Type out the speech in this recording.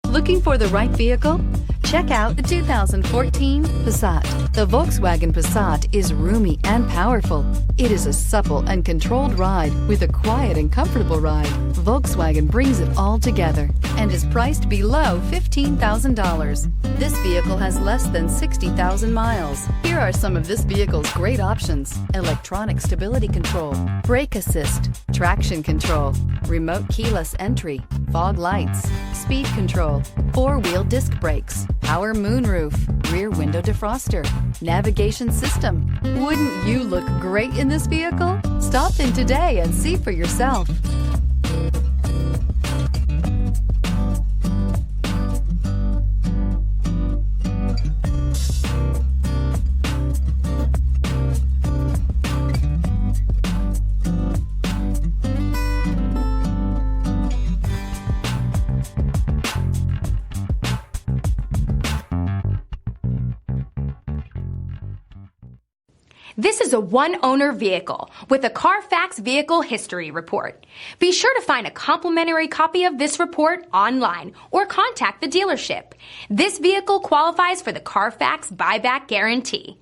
Looking for the right vehicle? Check out the 2014 Passat. The Volkswagen Passat is roomy and powerful. It is a supple and controlled ride with a quiet and comfortable ride. Volkswagen brings it all together and is priced below $15,000. This vehicle has less than 60,000 miles. Here are some of this vehicle's great options: electronic stability control, brake assist, traction control, remote keyless entry, fog lights, speed control, four-wheel disc brakes, power moonroof, rear window defroster, navigation system. Wouldn't you look great in this vehicle? Stop in today and see for yourself. This is a one-owner vehicle with a Carfax Vehicle History Report. Be sure to find a complimentary copy of this report online or contact the dealership. This vehicle qualifies for the Carfax Buyback Guarantee.